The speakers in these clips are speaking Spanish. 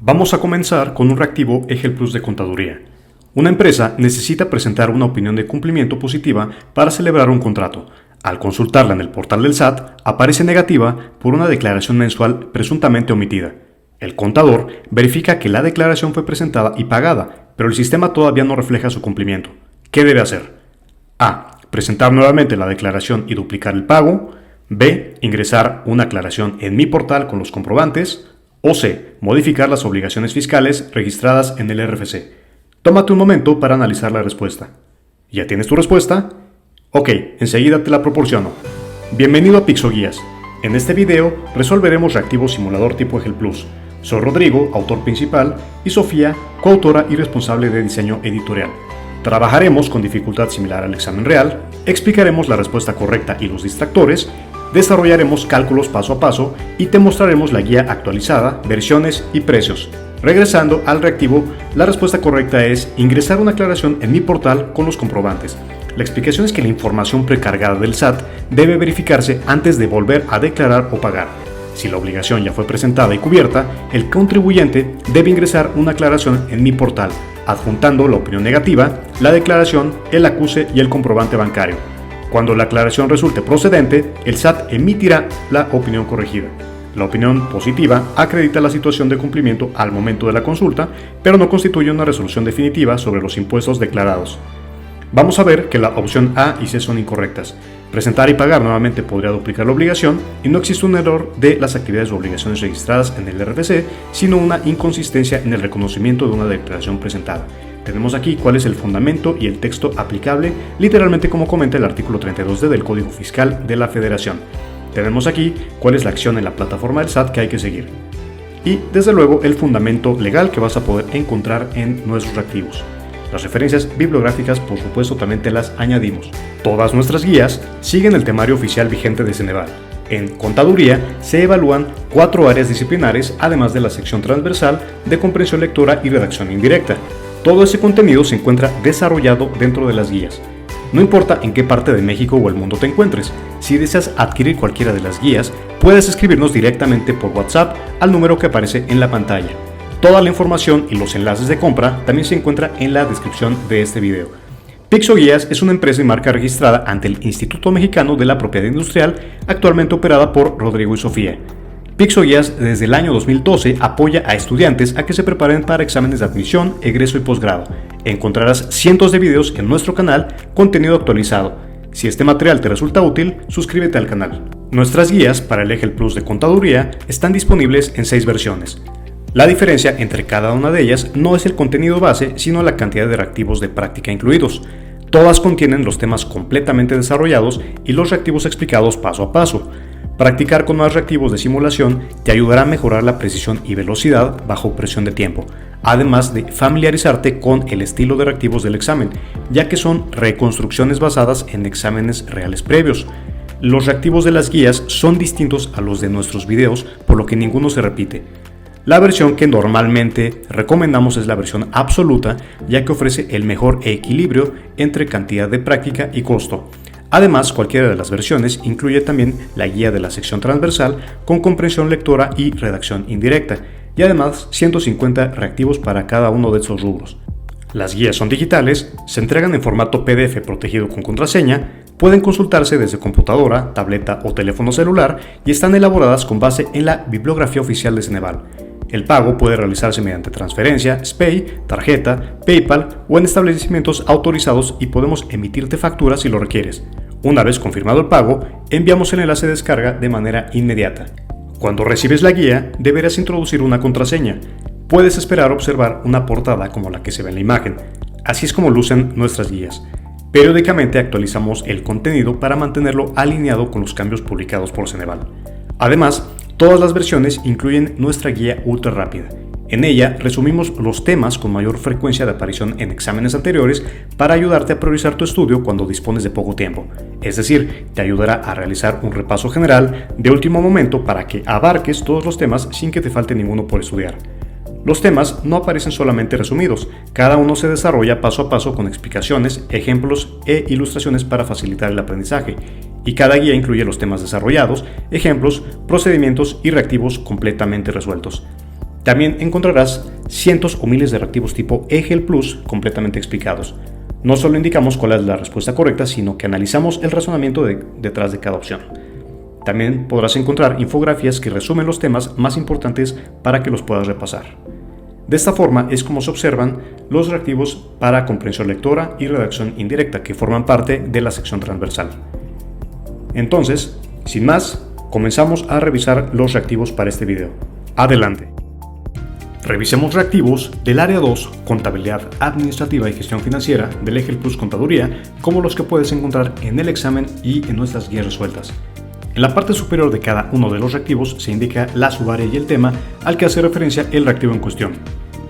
Vamos a comenzar con un reactivo EGEL Plus de contaduría. Una empresa necesita presentar una opinión de cumplimiento positiva para celebrar un contrato. Al consultarla en el portal del SAT, aparece negativa por una declaración mensual presuntamente omitida. El contador verifica que la declaración fue presentada y pagada, pero el sistema todavía no refleja su cumplimiento. ¿Qué debe hacer? A. Presentar nuevamente la declaración y duplicar el pago. B. Ingresar una aclaración en mi portal con los comprobantes. O C. Modificar las obligaciones fiscales registradas en el RFC. Tómate un momento para analizar la respuesta. ¿Ya tienes tu respuesta? Ok, enseguida te la proporciono. Bienvenido a Pixoguías. En este video resolveremos reactivo simulador tipo EGEL Plus. Soy Rodrigo, autor principal, y Sofía, coautora y responsable de diseño editorial. Trabajaremos con dificultad similar al examen real, explicaremos la respuesta correcta y los distractores, desarrollaremos cálculos paso a paso y te mostraremos la guía actualizada, versiones y precios. Regresando al reactivo, la respuesta correcta es ingresar una aclaración en mi portal con los comprobantes. La explicación es que la información precargada del SAT debe verificarse antes de volver a declarar o pagar. Si la obligación ya fue presentada y cubierta, el contribuyente debe ingresar una aclaración en mi portal, adjuntando la opinión negativa, la declaración, el acuse y el comprobante bancario. Cuando la aclaración resulte procedente, el SAT emitirá la opinión corregida. La opinión positiva acredita la situación de cumplimiento al momento de la consulta, pero no constituye una resolución definitiva sobre los impuestos declarados. Vamos a ver que la opción A y C son incorrectas. Presentar y pagar nuevamente podría duplicar la obligación y no existe un error de las actividades o obligaciones registradas en el RFC, sino una inconsistencia en el reconocimiento de una declaración presentada. Tenemos aquí cuál es el fundamento y el texto aplicable, literalmente como comenta el artículo 32D del Código Fiscal de la Federación. Tenemos aquí cuál es la acción en la plataforma del SAT que hay que seguir. Y desde luego el fundamento legal que vas a poder encontrar en nuestros reactivos. Las referencias bibliográficas, por supuesto, también te las añadimos. Todas nuestras guías siguen el temario oficial vigente de Ceneval. En contaduría se evalúan 4 áreas disciplinares, además de la sección transversal de comprensión lectora y redacción indirecta. Todo ese contenido se encuentra desarrollado dentro de las guías. No importa en qué parte de México o el mundo te encuentres, si deseas adquirir cualquiera de las guías, puedes escribirnos directamente por WhatsApp al número que aparece en la pantalla. Toda la información y los enlaces de compra también se encuentra en la descripción de este video. Pixoguías es una empresa y marca registrada ante el Instituto Mexicano de la Propiedad Industrial, actualmente operada por Rodrigo y Sofía. Pixoguías desde el año 2012 apoya a estudiantes a que se preparen para exámenes de admisión, egreso y posgrado. Encontrarás cientos de videos en nuestro canal, contenido actualizado. Si este material te resulta útil, suscríbete al canal. Nuestras guías para el EGEL Plus de contaduría están disponibles en 6 versiones. La diferencia entre cada una de ellas no es el contenido base, sino la cantidad de reactivos de práctica incluidos. Todas contienen los temas completamente desarrollados y los reactivos explicados paso a paso. Practicar con más reactivos de simulación te ayudará a mejorar la precisión y velocidad bajo presión de tiempo, además de familiarizarte con el estilo de reactivos del examen, ya que son reconstrucciones basadas en exámenes reales previos. Los reactivos de las guías son distintos a los de nuestros videos, por lo que ninguno se repite. La versión que normalmente recomendamos es la versión absoluta, ya que ofrece el mejor equilibrio entre cantidad de práctica y costo. Además, cualquiera de las versiones incluye también la guía de la sección transversal con comprensión lectora y redacción indirecta, y además 150 reactivos para cada uno de estos rubros. Las guías son digitales, se entregan en formato PDF protegido con contraseña, pueden consultarse desde computadora, tableta o teléfono celular y están elaboradas con base en la bibliografía oficial de Ceneval. El pago puede realizarse mediante transferencia, SPAY, tarjeta, PayPal o en establecimientos autorizados y podemos emitirte facturas si lo requieres. Una vez confirmado el pago, enviamos el enlace de descarga de manera inmediata. Cuando recibes la guía, deberás introducir una contraseña. Puedes esperar observar una portada como la que se ve en la imagen. Así es como lucen nuestras guías. Periódicamente actualizamos el contenido para mantenerlo alineado con los cambios publicados por Ceneval. Además, todas las versiones incluyen nuestra guía ultra rápida. En ella resumimos los temas con mayor frecuencia de aparición en exámenes anteriores para ayudarte a priorizar tu estudio cuando dispones de poco tiempo. Es decir, te ayudará a realizar un repaso general de último momento para que abarques todos los temas sin que te falte ninguno por estudiar. Los temas no aparecen solamente resumidos, cada uno se desarrolla paso a paso con explicaciones, ejemplos e ilustraciones para facilitar el aprendizaje, y cada guía incluye los temas desarrollados, ejemplos, procedimientos y reactivos completamente resueltos. También encontrarás cientos o miles de reactivos tipo EGEL Plus completamente explicados. No solo indicamos cuál es la respuesta correcta, sino que analizamos el razonamiento detrás de cada opción. También podrás encontrar infografías que resumen los temas más importantes para que los puedas repasar. De esta forma es como se observan los reactivos para comprensión lectora y redacción indirecta que forman parte de la sección transversal. Entonces, sin más, comenzamos a revisar los reactivos para este video. Adelante. Revisemos reactivos del área 2, Contabilidad Administrativa y Gestión Financiera del EGEL Plus Contaduría, como los que puedes encontrar en el examen y en nuestras guías resueltas. En la parte superior de cada uno de los reactivos se indica la subárea y el tema al que hace referencia el reactivo en cuestión.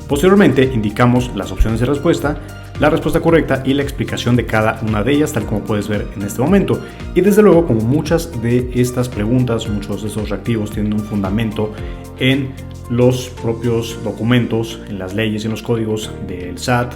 Posteriormente indicamos las opciones de respuesta, la respuesta correcta y la explicación de cada una de ellas, tal como puedes ver en este momento. Y desde luego, como muchas de estas preguntas, muchos de esos reactivos tienen un fundamento en los propios documentos, en las leyes y en los códigos del SAT,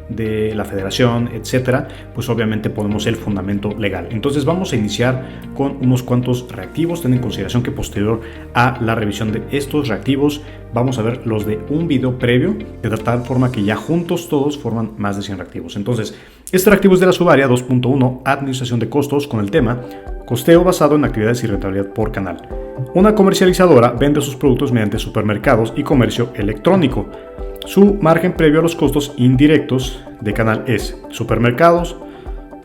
de la Federación, etcétera, pues obviamente ponemos el fundamento legal. Entonces vamos a iniciar con unos cuantos reactivos. Ten en consideración que posterior a la revisión de estos reactivos vamos a ver los de un video previo, de tal forma que ya juntos todos forman más de 100 reactivos. Entonces, este reactivo es de la subárea 2.1, Administración de Costos, con el tema Costeo basado en actividades y rentabilidad por canal. Una comercializadora vende sus productos mediante supermercados y comercio electrónico. Su margen previo a los costos indirectos de canal es supermercados,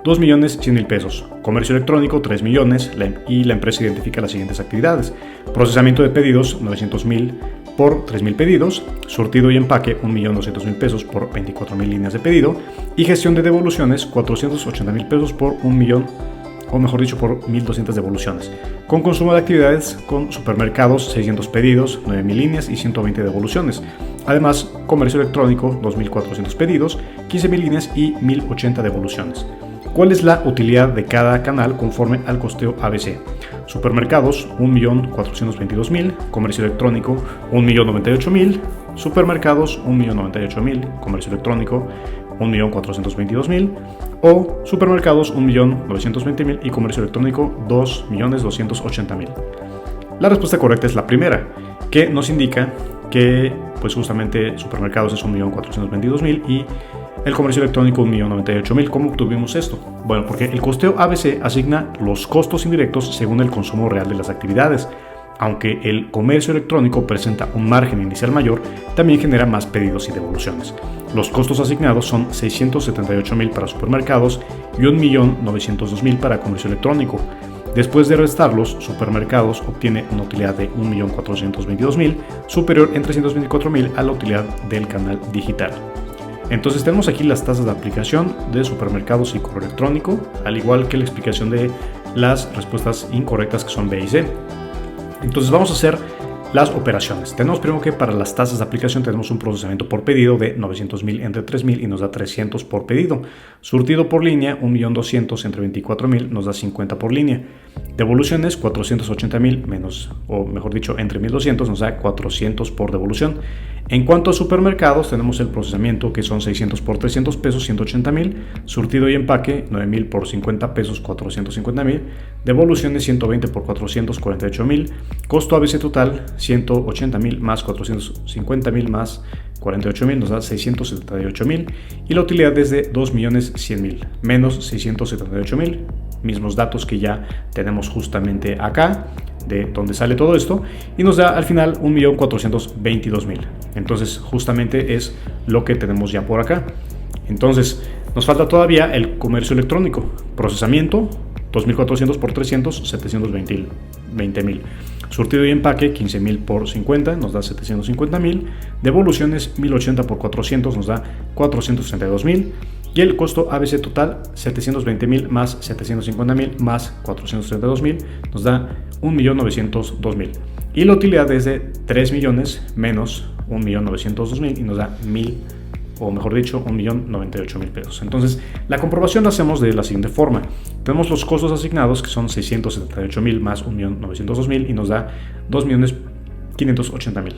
2.100.000 pesos, comercio electrónico, 3 millones, y la empresa identifica las siguientes actividades: procesamiento de pedidos, 900.000 por 3.000 pedidos, surtido y empaque, 1.200.000 pesos por 24.000 líneas de pedido, y gestión de devoluciones, 480.000 pesos por 1 millón, o mejor dicho, por 1.200 devoluciones. Con consumo de actividades con supermercados, 600 pedidos, 9.000 líneas y 120 devoluciones. Además, comercio electrónico, 2.400 pedidos, 15.000 líneas y 1.080 devoluciones. ¿Cuál es la utilidad de cada canal conforme al costeo ABC? Supermercados, 1.422.000, comercio electrónico, 1.098.000, supermercados, 1.098.000, comercio electrónico, 1.422.000, o supermercados, 1.920.000 y comercio electrónico, 2.280.000. La respuesta correcta es la primera, que nos indica que pues justamente supermercados es 1.422.000 y el comercio electrónico 1.098.000. ¿Cómo obtuvimos esto? Bueno, porque el costeo ABC asigna los costos indirectos según el consumo real de las actividades. Aunque el comercio electrónico presenta un margen inicial mayor, también genera más pedidos y devoluciones. Los costos asignados son 678.000 para supermercados y 1.902.000 para comercio electrónico. Después de restarlos, supermercados obtiene una utilidad de 1.422.000, superior en 324.000 a la utilidad del canal digital. Entonces tenemos aquí las tasas de aplicación de supermercados y correo electrónico, al igual que la explicación de las respuestas incorrectas que son B y C. Entonces vamos a hacer las operaciones. Tenemos primero que para las tasas de aplicación tenemos un procesamiento por pedido de 900.000 entre 3.000 y nos da 300 por pedido. Surtido por línea, 1.200.000 entre 24.000 nos da 50 por línea. Devoluciones, 480.000 menos, o mejor dicho, entre 1.200 nos da 400 por devolución. En cuanto a supermercados, tenemos el procesamiento que son 600 por 300 pesos, 180.000. Surtido y empaque, 9.000 por 50 pesos, 450.000. Devoluciones, 120 por 400, 48.000. Costo ABC total, 180.000 más 450.000 más 48.000 nos da 678.000 y la utilidad es de 2.100.000 menos 678.000, mismos datos que ya tenemos justamente acá de donde sale todo esto, y nos da al final 1.422.000. Entonces justamente es lo que tenemos ya por acá. Entonces nos falta todavía el comercio electrónico, procesamiento 2.400 por 300, 720.000. Surtido y empaque, 15.000 por 50, nos da 750.000. Devoluciones, 1.080 por 400, nos da 432.000. Y el costo ABC total, 720.000 más 750.000 más 432.000, nos da 1.902.000. Y la utilidad es de 3 millones menos 1.902.000 y nos da 1.000, o mejor dicho, 1.098.000 pesos. Entonces, la comprobación la hacemos de la siguiente forma. Tenemos los costos asignados, que son 678.000 más 1.902.000 y nos da 2.580.000.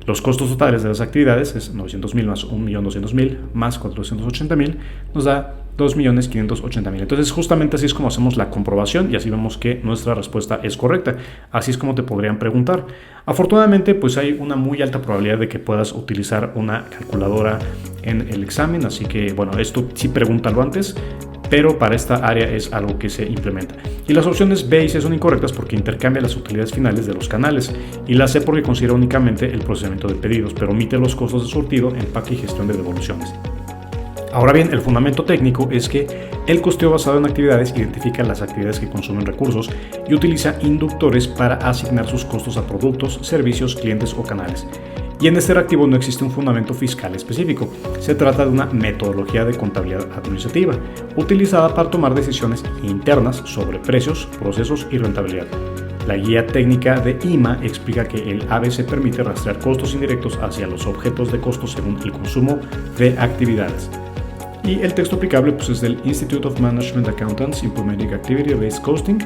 Los costos totales de las actividades es 900.000 más 1.200.000 más 480.000, nos da 2.580.000. Entonces justamente así es como hacemos la comprobación y así vemos que nuestra respuesta es correcta. Así es como te podrían preguntar. Afortunadamente pues hay una muy alta probabilidad de que puedas utilizar una calculadora en el examen, así que bueno, esto sí pregúntalo antes, pero para esta área es algo que se implementa. Y las opciones B y C son incorrectas porque intercambia las utilidades finales de los canales, y la C porque considera únicamente el procesamiento de pedidos, pero omite los costos de surtido, empaque y gestión de devoluciones. Ahora bien, el fundamento técnico es que el costeo basado en actividades identifica las actividades que consumen recursos y utiliza inductores para asignar sus costos a productos, servicios, clientes o canales. Y en este reactivo no existe un fundamento fiscal específico. Se trata de una metodología de contabilidad administrativa, utilizada para tomar decisiones internas sobre precios, procesos y rentabilidad. La guía técnica de IMA explica que el ABC permite rastrear costos indirectos hacia los objetos de costo según el consumo de actividades. Y el texto aplicable pues, es del Institute of Management Accountants Implementing Activity-Based Costing.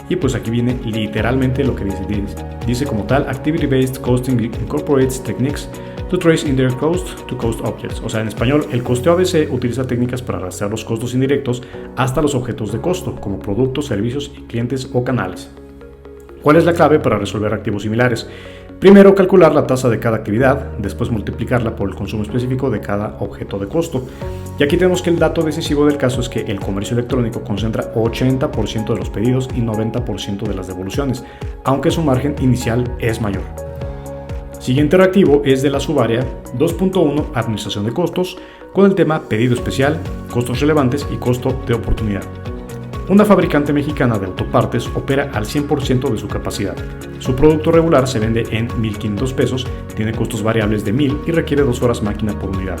Y pues aquí viene literalmente lo que dice como tal: Activity-Based Costing incorporates techniques to trace indirect cost to cost objects. O sea, en español, el costeo ABC utiliza técnicas para rastrear los costos indirectos hasta los objetos de costo, como productos, servicios, clientes o canales. ¿Cuál es la clave para resolver activos similares? Primero, calcular la tasa de cada actividad, después multiplicarla por el consumo específico de cada objeto de costo. Y aquí tenemos que el dato decisivo del caso es que el comercio electrónico concentra 80% de los pedidos y 90% de las devoluciones, aunque su margen inicial es mayor. Siguiente reactivo es de la subárea 2.1 Administración de costos, con el tema pedido especial, costos relevantes y costo de oportunidad. Una fabricante mexicana de autopartes opera al 100% de su capacidad. Su producto regular se vende en 1.500 pesos, tiene costos variables de 1.000 y requiere 2 horas máquina por unidad.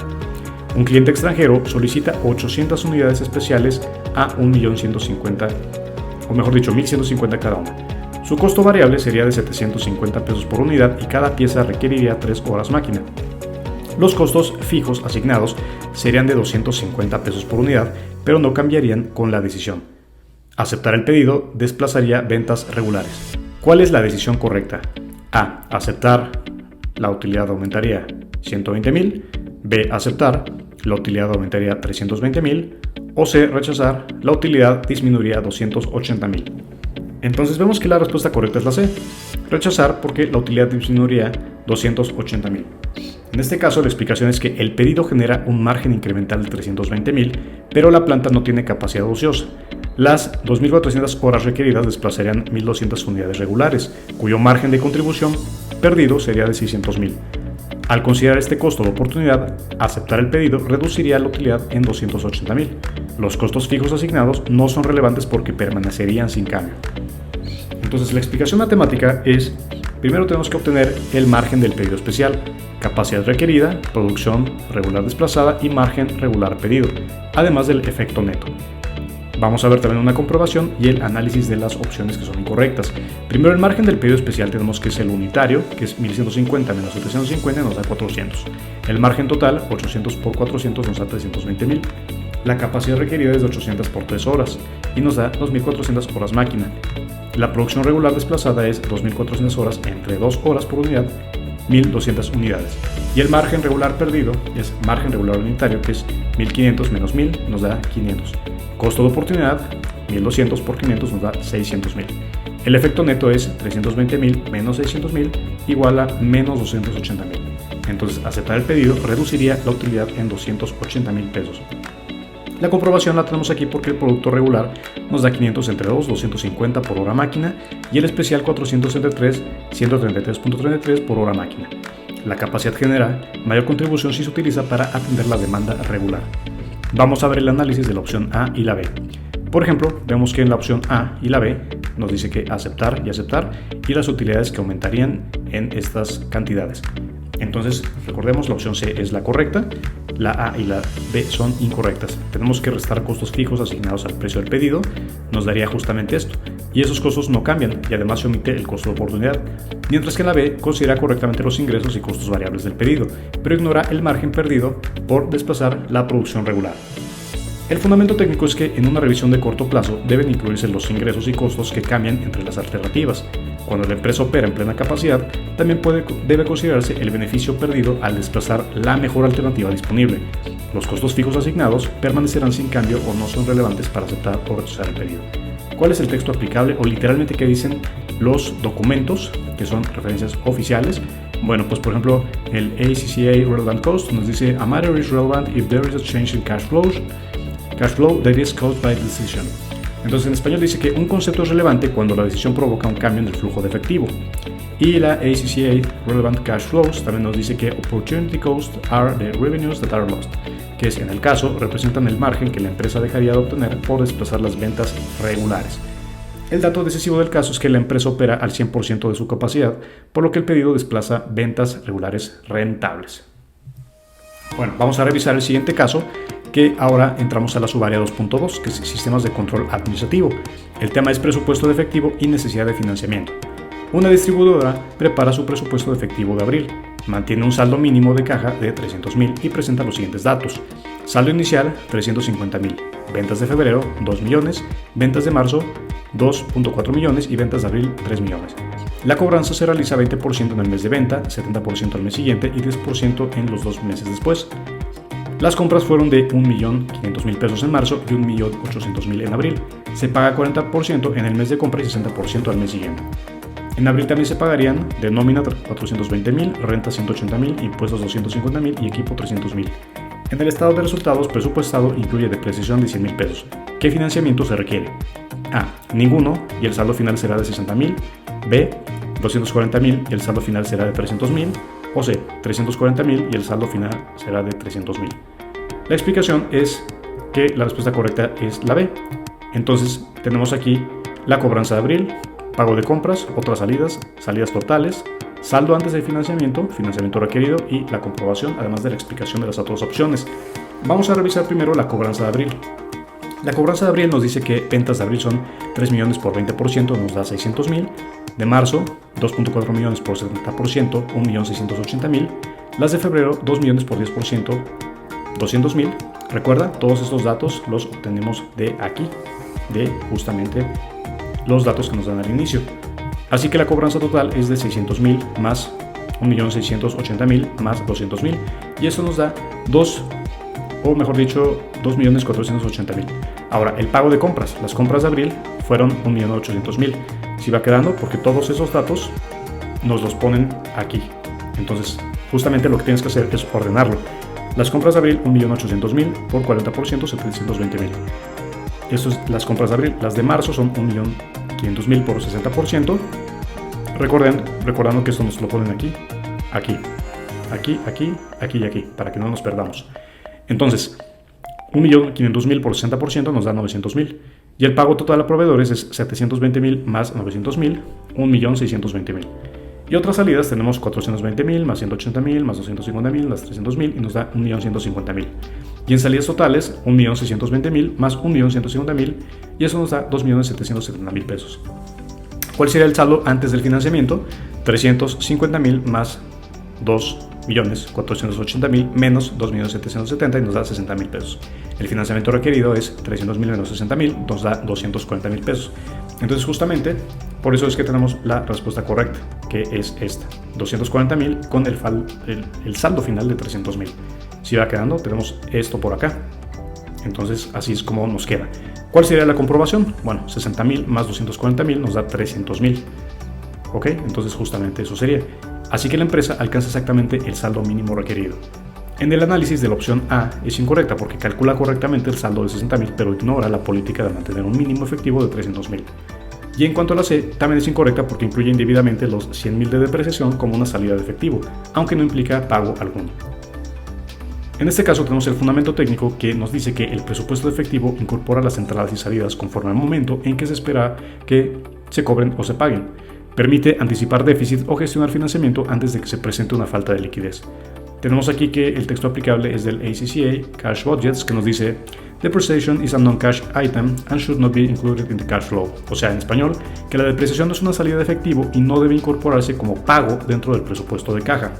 Un cliente extranjero solicita 800 unidades especiales a 1.150.000, o mejor dicho, 1.150 cada una. Su costo variable sería de 750 pesos por unidad y cada pieza requeriría 3 horas máquina. Los costos fijos asignados serían de 250 pesos por unidad, pero no cambiarían con la decisión. Aceptar el pedido desplazaría ventas regulares. ¿Cuál es la decisión correcta? A. Aceptar, la utilidad aumentaría 120.000. B. Aceptar, la utilidad aumentaría 320.000. O C. Rechazar, la utilidad disminuiría 280.000. Entonces vemos que la respuesta correcta es la C. Rechazar porque la utilidad disminuiría 280.000. En este caso, la explicación es que el pedido genera un margen incremental de 320.000, pero la planta no tiene capacidad ociosa. Las 2.400 horas requeridas desplazarían 1.200 unidades regulares, cuyo margen de contribución perdido sería de 600.000. Al considerar este costo de oportunidad, aceptar el pedido reduciría la utilidad en 280.000. Los costos fijos asignados no son relevantes porque permanecerían sin cambio. Entonces, la explicación matemática es: primero tenemos que obtener el margen del pedido especial, capacidad requerida, producción regular desplazada y margen regular pedido, además del efecto neto. Vamos a ver también una comprobación y el análisis de las opciones que son incorrectas. Primero, el margen del pedido especial tenemos que es el unitario, que es 1150 menos 750 nos da 400. El margen total, 800 por 400 nos da 320.000. La capacidad requerida es de 800 por 3 horas y nos da 2400 horas máquina. La producción regular desplazada es 2400 horas entre 2 horas por unidad, 1200 unidades. Y el margen regular perdido es margen regular unitario, que es 1500 menos 1000 nos da 500. Costo de oportunidad, 1200 por 500 nos da 600.000. El efecto neto es 320.000 menos 600.000 igual a menos 280.000. Entonces, aceptar el pedido reduciría la utilidad en 280.000 pesos. La comprobación la tenemos aquí porque el producto regular nos da 500 entre 2, 250 por hora máquina, y el especial 400 entre 3, 133.33 por hora máquina. La capacidad genera mayor contribución si se utiliza para atender la demanda regular. Vamos a ver el análisis de la opción A y la B. Por ejemplo, vemos que en la opción A y la B nos dice que aceptar y las utilidades que aumentarían en estas cantidades. Entonces, recordemos, la opción C es la correcta, la A y la B son incorrectas. Tenemos que restar costos fijos asignados al precio del pedido, nos daría justamente esto. Y esos costos no cambian y además se omite el costo de oportunidad. Mientras que la B considera correctamente los ingresos y costos variables del pedido, pero ignora el margen perdido por desplazar la producción regular. El fundamento técnico es que en una revisión de corto plazo deben incluirse los ingresos y costos que cambian entre las alternativas. Cuando la empresa opera en plena capacidad, también debe considerarse el beneficio perdido al desplazar la mejor alternativa disponible. Los costos fijos asignados permanecerán sin cambio o no son relevantes para aceptar o rechazar el pedido. ¿Cuál es el texto aplicable o literalmente qué dicen los documentos que son referencias oficiales? Bueno, pues por ejemplo el ACCA Relevant Cost nos dice: a matter is relevant if there is a change in cash flow that is caused by the decision. Entonces en español dice que un concepto es relevante cuando la decisión provoca un cambio en el flujo de efectivo. Y la ACCA Relevant Cash Flows también nos dice que opportunity costs are the revenues that are lost, que es, en el caso, representan el margen que la empresa dejaría de obtener por desplazar las ventas regulares. El dato decisivo del caso es que la empresa opera al 100% de su capacidad, por lo que el pedido desplaza ventas regulares rentables. Bueno, vamos a revisar el siguiente caso, que ahora entramos a la subárea 2.2, que es sistemas de control administrativo. El tema es presupuesto de efectivo y necesidad de financiamiento. Una distribuidora prepara su presupuesto de efectivo de abril, mantiene un saldo mínimo de caja de 300,000 y presenta los siguientes datos: saldo inicial 350,000, ventas de febrero 2 millones, ventas de marzo 2.4 millones y ventas de abril 3 millones. La cobranza se realiza 20% en el mes de venta, 70% al mes siguiente y 10% en los 2 meses después. Las compras fueron de 1.500.000 pesos en marzo y 1.800.000 en abril. Se paga 40% en el mes de compra y 60% al mes siguiente. En abril también se pagarían de nómina 420,000, renta 180,000, impuestos 250,000 y equipo 300,000. En el estado de resultados presupuestado incluye depreciación de 100,000 pesos. ¿Qué financiamiento se requiere? A. Ninguno y el saldo final será de 60,000. B. 240,000 y el saldo final será de 300,000. O C. 340,000 y el saldo final será de 300,000. La explicación es que la respuesta correcta es la B. Entonces tenemos aquí la cobranza de abril, pago de compras, otras salidas, salidas totales, saldo antes del financiamiento, financiamiento requerido y la comprobación, además de la explicación de las otras opciones. Vamos a revisar primero la cobranza de abril. La cobranza de abril nos dice que ventas de abril son 3 millones por 20%, nos da 600,000. De marzo, 2.4 millones por 70%, 1.680.000. Las de febrero, 2 millones por 10%, 200,000. Recuerda, todos estos datos los obtenemos de aquí, de justamente los datos que nos dan al inicio. Así que la cobranza total es de 600,000 más 1.680.000 más 200,000. Y eso nos da 2.480.000. Ahora, el pago de compras. Las compras de abril fueron 1.800.000. Si va quedando, porque todos esos datos nos los ponen aquí. Entonces, justamente lo que tienes que hacer es ordenarlo. Las compras de abril, 1.800.000 por 40%, 720,000. Eso es las compras de abril. Las de marzo son 1.500.000 por 60%. Recordando que esto nos lo ponen aquí, aquí, aquí, aquí, aquí y aquí, para que no nos perdamos. Entonces, 1.500.000 por 60% nos da 900,000. Y el pago total a proveedores es 720,000 más 900,000, 1.620.000. Y otras salidas tenemos 420,000 más 180,000 más 250,000 más 300,000 y nos da 1.150.000. Y en salidas totales, 1.620.000 más 1.150.000 y eso nos da 2.770.000 pesos. ¿Cuál sería el saldo antes del financiamiento? 350,000 más 2.480.000 menos 2.770 y nos da 60,000 pesos. El financiamiento requerido es 300,000 menos 60,000, nos da 240,000 pesos. Entonces justamente por eso es que tenemos la respuesta correcta, que es esta, 240,000 con el saldo final de 300,000. Si va quedando, tenemos esto por acá. Entonces así es como nos queda. ¿Cuál sería la comprobación? Bueno, 60,000 más 240,000 nos da 300,000. ¿Ok? Entonces justamente eso sería. Así que la empresa alcanza exactamente el saldo mínimo requerido. En el análisis de la opción A es incorrecta porque calcula correctamente el saldo de 60,000 pero ignora la política de mantener un mínimo efectivo de 300,000. Y en cuanto a la C, también es incorrecta porque incluye indebidamente los 100,000 de depreciación como una salida de efectivo, aunque no implica pago alguno. En este caso tenemos el fundamento técnico que nos dice que el presupuesto de efectivo incorpora las entradas y salidas conforme al momento en que se espera que se cobren o se paguen. Permite anticipar déficit o gestionar financiamiento antes de que se presente una falta de liquidez. Tenemos aquí que el texto aplicable es del ACCA Cash Budgets, que nos dice Depreciation is a non-cash item and should not be included in the cash flow. O sea, en español, que la depreciación no es una salida de efectivo y no debe incorporarse como pago dentro del presupuesto de caja.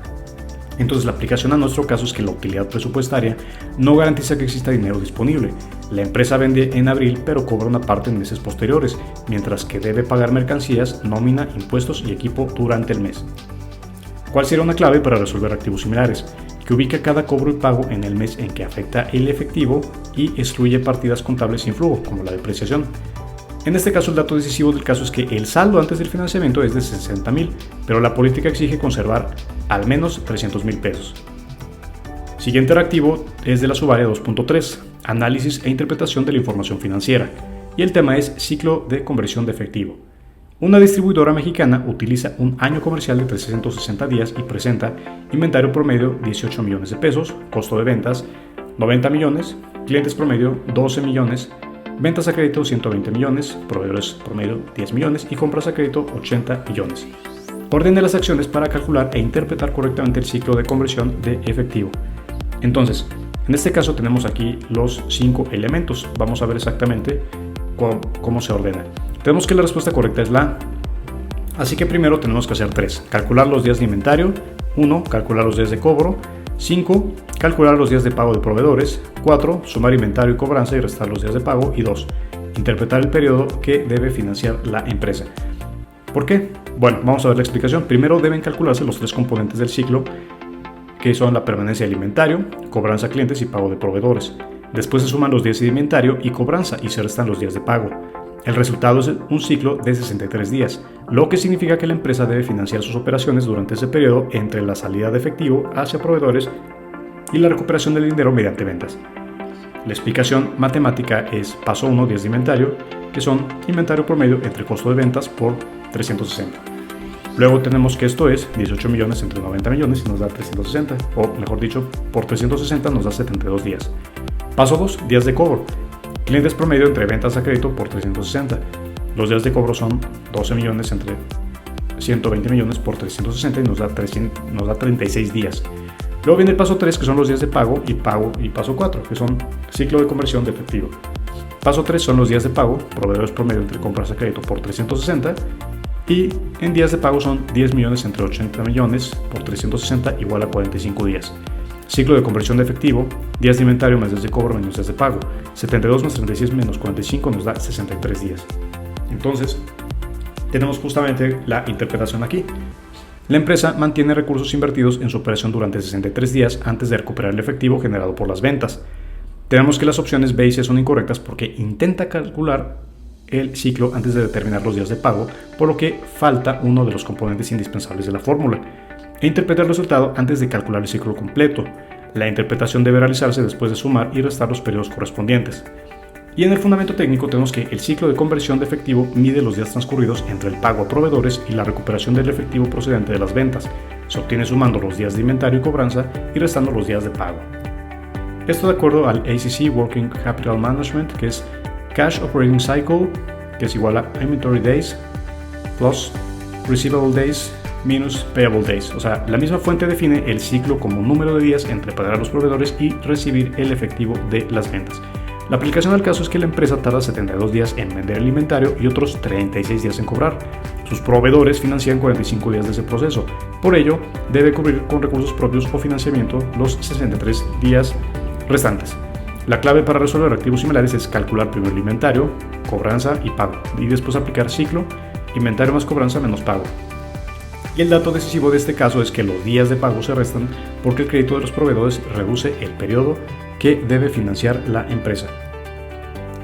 Entonces la aplicación a nuestro caso es que la utilidad presupuestaria no garantiza que exista dinero disponible. La empresa vende en abril pero cobra una parte en meses posteriores, mientras que debe pagar mercancías, nómina, impuestos y equipo durante el mes. ¿Cuál sería una clave para resolver activos similares? Que ubica cada cobro y pago en el mes en que afecta el efectivo y excluye partidas contables sin flujo, como la depreciación. En este caso, el dato decisivo del caso es que el saldo antes del financiamiento es de 60,000, pero la política exige conservar al menos 300,000 pesos. Siguiente reactivo es de la subárea 2.3, análisis e interpretación de la información financiera, y el tema es ciclo de conversión de efectivo. Una distribuidora mexicana utiliza un año comercial de 360 días y presenta inventario promedio 18 millones de pesos, costo de ventas 90 millones, clientes promedio 12 millones, ventas a crédito 120 millones, proveedores promedio 10 millones y compras a crédito 80 millones. Ordene las acciones para calcular e interpretar correctamente el ciclo de conversión de efectivo. Entonces, en este caso tenemos aquí los 5 elementos. Vamos a ver exactamente cómo se ordena. Tenemos que la respuesta correcta es la A. Así que primero tenemos que hacer 3. Calcular los días de inventario. 1. Calcular los días de cobro. 5. Calcular los días de pago de proveedores. 4. Sumar inventario y cobranza y restar los días de pago. Y 2. Interpretar el periodo que debe financiar la empresa. ¿Por qué? Bueno, vamos a ver la explicación. Primero deben calcularse los 3 componentes del ciclo, que son la permanencia del inventario, cobranza a clientes y pago de proveedores. Después se suman los días de inventario y cobranza y se restan los días de pago. El resultado es un ciclo de 63 días, lo que significa que la empresa debe financiar sus operaciones durante ese periodo entre la salida de efectivo hacia proveedores y la recuperación del dinero mediante ventas. La explicación matemática es paso 1, días de inventario, que son inventario promedio entre costo de ventas por 360. Luego tenemos que esto es 18 millones entre 90 millones y nos da 360, o mejor dicho, por 360 nos da 72 días. Paso 2, días de cobro. Clientes promedio entre ventas a crédito por 360. Los días de cobro son 12 millones entre 120 millones por 360 y nos da 36 días. Luego viene el paso 3, que son los días de pago, y paso 4, que son ciclo de conversión de efectivo. Paso 3 son los días de pago, proveedores promedio entre compras a crédito por 360, y en días de pago son 10 millones entre 80 millones por 360 igual a 45 días. Ciclo de conversión de efectivo, días de inventario más días de cobro menos días de pago. 72 más 36 menos 45 nos da 63 días. Entonces, tenemos justamente la interpretación aquí. La empresa mantiene recursos invertidos en su operación durante 63 días antes de recuperar el efectivo generado por las ventas. Tenemos que las opciones B y C son incorrectas porque intenta calcular el ciclo antes de determinar los días de pago, por lo que falta uno de los componentes indispensables de la fórmula, e interpreta el resultado antes de calcular el ciclo completo. La interpretación debe realizarse después de sumar y restar los periodos correspondientes. Y en el fundamento técnico tenemos que el ciclo de conversión de efectivo mide los días transcurridos entre el pago a proveedores y la recuperación del efectivo procedente de las ventas. Se obtiene sumando los días de inventario y cobranza y restando los días de pago. Esto de acuerdo al ACC Working Capital Management, que es Cash Operating Cycle, que es igual a Inventory Days plus Receivable Days minus Payable Days. O sea, la misma fuente define el ciclo como número de días entre pagar a los proveedores y recibir el efectivo de las ventas. La aplicación al caso es que la empresa tarda 72 días en vender el inventario y otros 36 días en cobrar. Sus proveedores financian 45 días de ese proceso. Por ello, debe cubrir con recursos propios o financiamiento los 63 días restantes. La clave para resolver activos similares es calcular primero el inventario, cobranza y pago, y después aplicar ciclo, inventario más cobranza menos pago. Y el dato decisivo de este caso es que los días de pago se restan porque el crédito de los proveedores reduce el periodo que debe financiar la empresa.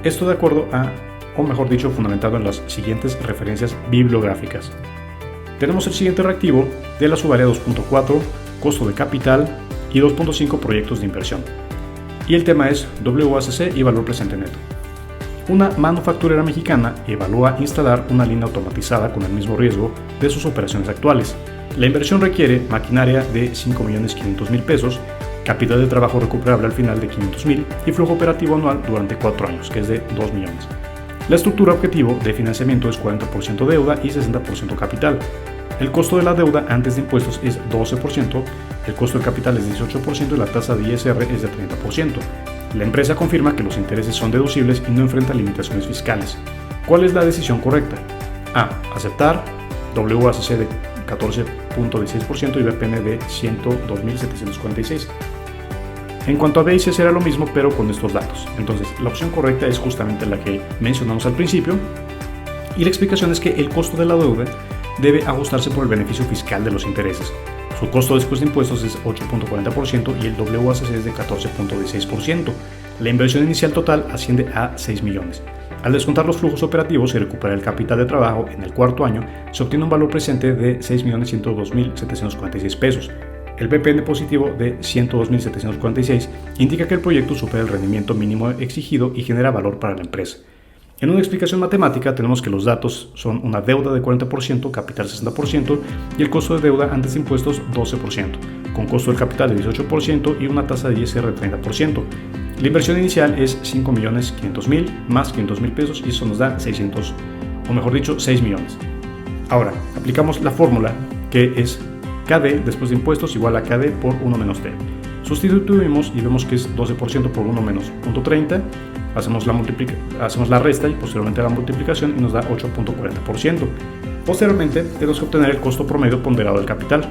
Esto de acuerdo a, o mejor dicho, fundamentado en las siguientes referencias bibliográficas. Tenemos el siguiente reactivo de la subárea 2.4, costo de capital, y 2.5, proyectos de inversión. Y el tema es WACC y valor presente neto. Una manufacturera mexicana evalúa instalar una línea automatizada con el mismo riesgo de sus operaciones actuales. La inversión requiere maquinaria de 5.500.000 pesos, capital de trabajo recuperable al final de 500.000 y flujo operativo anual durante 4 años, que es de 2 millones. La estructura objetivo de financiamiento es 40% deuda y 60% capital. El costo de la deuda antes de impuestos es 12%, el costo del capital es 18% y la tasa de ISR es de 30%. La empresa confirma que los intereses son deducibles y no enfrenta limitaciones fiscales. ¿Cuál es la decisión correcta? A. Aceptar. WACC 14.16% y BPN de 102.746. En cuanto a B y C será lo mismo, pero con estos datos. Entonces, la opción correcta es justamente la que mencionamos al principio, y la explicación es que el costo de la deuda debe ajustarse por el beneficio fiscal de los intereses. Su costo después de impuestos es 8.40% y el WACC es de 14.16%. La inversión inicial total asciende a 6 millones. Al descontar los flujos operativos y recuperar el capital de trabajo en el cuarto año, se obtiene un valor presente de 6.102.746 pesos. El BPN positivo de 102.746 indica que el proyecto supera el rendimiento mínimo exigido y genera valor para la empresa. En una explicación matemática tenemos que los datos son una deuda de 40%, capital 60% y el costo de deuda antes de impuestos 12%, con costo del capital de 18% y una tasa de ISR de 30%. La inversión inicial es 5.500.000 más 500.000 pesos y eso nos da 6 millones. Ahora, aplicamos la fórmula que es KD después de impuestos igual a KD por 1 menos T. Sustituimos y vemos que es 12% por 1 menos 0.30, hacemos la resta y posteriormente la multiplicación y nos da 8.40%. Posteriormente tenemos que obtener el costo promedio ponderado del capital.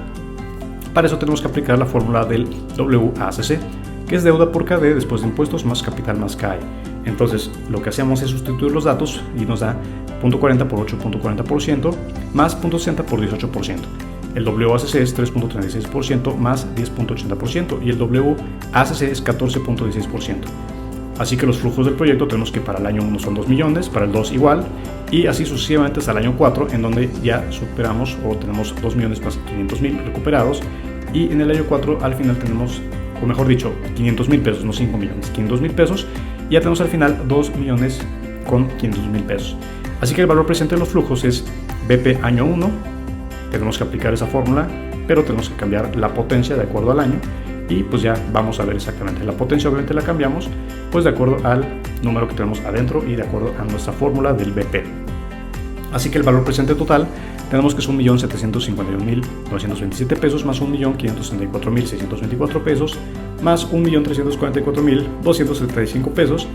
Para eso tenemos que aplicar la fórmula del WACC, que es deuda por KD después de impuestos más capital más CAE. Entonces lo que hacemos es sustituir los datos y nos da 0.40 por 8.40% más 0.60 por 18%. El WACC es 3.36% más 10.80% y el WACC es 14.16%. Así que los flujos del proyecto tenemos que para el año 1 son 2 millones, para el 2 igual, y así sucesivamente hasta el año 4, en donde ya superamos o tenemos 2 millones más 500.000 recuperados, y en el año 4 al final tenemos, o mejor dicho, 500.000 pesos, no 5 millones, 500.000 pesos, y ya tenemos al final 2 millones con 500.000 pesos. Así que el valor presente de los flujos es BP año 1, tenemos que aplicar esa fórmula, pero tenemos que cambiar la potencia de acuerdo al año, y pues ya vamos a ver exactamente. La potencia obviamente la cambiamos pues de acuerdo al número que tenemos adentro y de acuerdo a nuestra fórmula del BP. Así que el valor presente total tenemos que es 1.751.927 pesos más 1.564.624 pesos más 1.344.275 pesos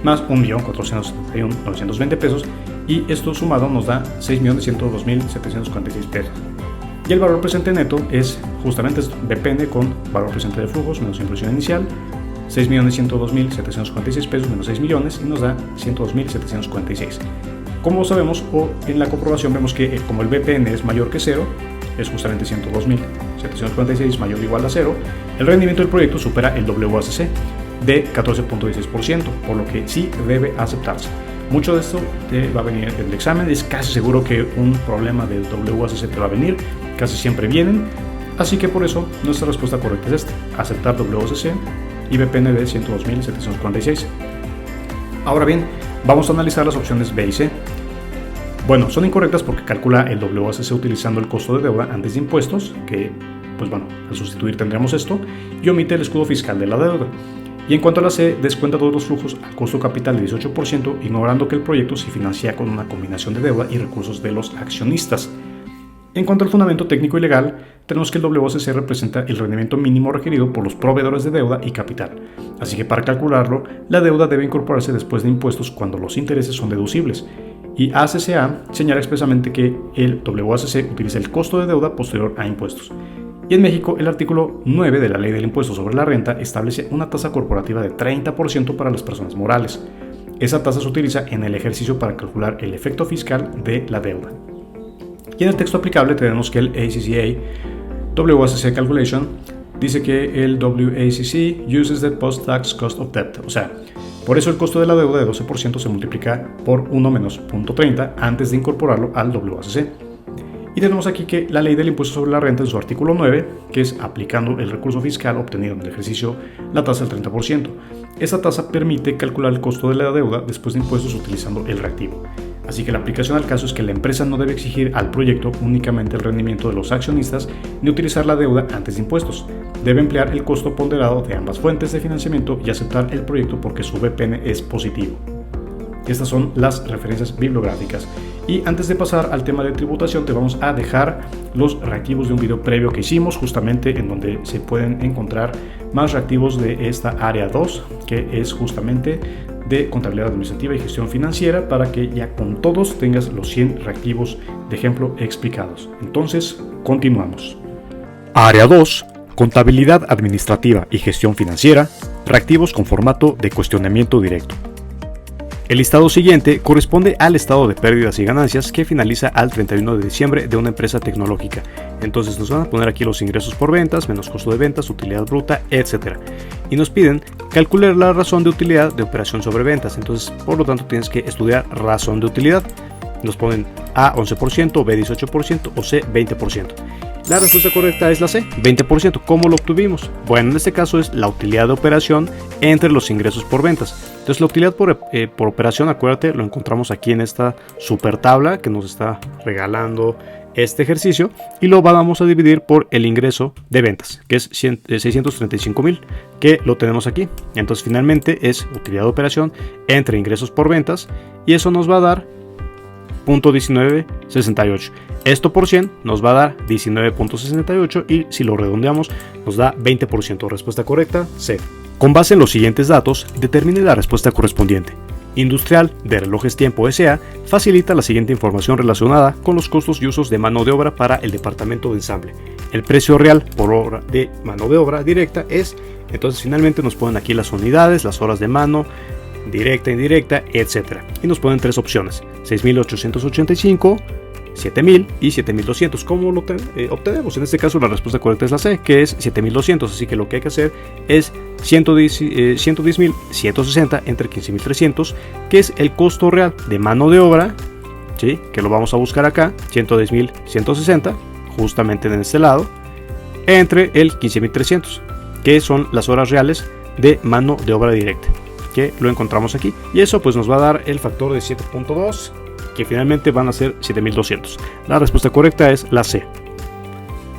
más 1.471.920 pesos, y esto sumado nos da 6.102.746 pesos. Y el valor presente neto es justamente esto, BPN con valor presente de flujos menos inversión inicial, 6.102.746 pesos menos 6 millones y nos da 102.746. Como sabemos, o en la comprobación vemos que como el BPN es mayor que 0, es justamente 102.746 mayor o igual a 0, el rendimiento del proyecto supera el WACC de 14.16%, por lo que sí debe aceptarse. Mucho de esto te va a venir en el examen, es casi seguro que un problema del WACC te va a venir, casi siempre vienen, así que por eso nuestra respuesta correcta es esta, aceptar WACC y BPN de 102.746. Ahora bien, vamos a analizar las opciones B y C. Bueno, son incorrectas porque calcula el WACC utilizando el costo de deuda antes de impuestos, que pues bueno, al sustituir tendríamos esto, y omite el escudo fiscal de la deuda. Y en cuanto a la C, descuenta todos los flujos al costo capital de 18%, ignorando que el proyecto se financia con una combinación de deuda y recursos de los accionistas. En cuanto al fundamento técnico y legal, tenemos que el WACC representa el rendimiento mínimo requerido por los proveedores de deuda y capital. Así que para calcularlo, la deuda debe incorporarse después de impuestos cuando los intereses son deducibles. Y ACCA señala expresamente que el WACC utiliza el costo de deuda posterior a impuestos. Y en México, el artículo 9 de la Ley del Impuesto sobre la Renta establece una tasa corporativa de 30% para las personas morales. Esa tasa se utiliza en el ejercicio para calcular el efecto fiscal de la deuda. Y en el texto aplicable tenemos que el ACCA WACC Calculation dice que el WACC uses the post-tax cost of debt, o sea, por eso el costo de la deuda de 12% se multiplica por 1 menos 0.30 antes de incorporarlo al WACC. Y tenemos aquí que la Ley del Impuesto sobre la Renta en su artículo 9, que es aplicando el recurso fiscal obtenido en el ejercicio, la tasa del 30%. Esta tasa permite calcular el costo de la deuda después de impuestos utilizando el reactivo. Así que la aplicación al caso es que la empresa no debe exigir al proyecto únicamente el rendimiento de los accionistas ni utilizar la deuda antes de impuestos. Debe emplear el costo ponderado de ambas fuentes de financiamiento y aceptar el proyecto porque su BPN es positivo. Estas son las referencias bibliográficas. Y antes de pasar al tema de tributación, te vamos a dejar los reactivos de un video previo que hicimos, justamente en donde se pueden encontrar más reactivos de esta área 2, que es justamente de contabilidad administrativa y gestión financiera para que ya con todos tengas los 100 reactivos de ejemplo explicados. Entonces, continuamos. Área 2. Contabilidad administrativa y gestión financiera, reactivos con formato de cuestionamiento directo. El listado siguiente corresponde al estado de pérdidas y ganancias que finaliza al 31 de diciembre de una empresa tecnológica. Entonces nos van a poner aquí los ingresos por ventas, menos costo de ventas, utilidad bruta, etc. Y nos piden calcular la razón de utilidad de operación sobre ventas. Entonces, por lo tanto, tienes que estudiar razón de utilidad. Nos ponen A 11%, B 18% o C 20%. La respuesta correcta es la C, 20%. ¿Cómo lo obtuvimos? Bueno, en este caso es la utilidad de operación entre los ingresos por ventas. Entonces la utilidad por operación, acuérdate, lo encontramos aquí en esta super tabla que nos está regalando este ejercicio y lo vamos a dividir por el ingreso de ventas, que es 635,000, que lo tenemos aquí. Entonces finalmente es utilidad de operación entre ingresos por ventas y eso nos va a dar 0.1968. Esto por 100 nos va a dar 19.68 y si lo redondeamos nos da 20%. Respuesta correcta, C. Con base en los siguientes datos, determine la respuesta correspondiente. Industrial de Relojes Tiempo S.A. facilita la siguiente información relacionada con los costos y usos de mano de obra para el departamento de ensamble. El precio real por hora de mano de obra directa es, entonces finalmente nos ponen aquí las unidades, las horas de mano, directa, indirecta, etc. Y nos ponen tres opciones, 6.885, 7.000 y 7.200. ¿Cómo lo obtenemos? En este caso la respuesta correcta es la C, que es 7.200, así que lo que hay que hacer es 110.160 entre 15.300, que es el costo real de mano de obra, ¿sí? Que lo vamos a buscar acá, 110.160, justamente en este lado, entre el 15.300, que son las horas reales de mano de obra directa, que lo encontramos aquí, y eso pues nos va a dar el factor de 7.2, que finalmente van a ser 7.200. La respuesta correcta es la C.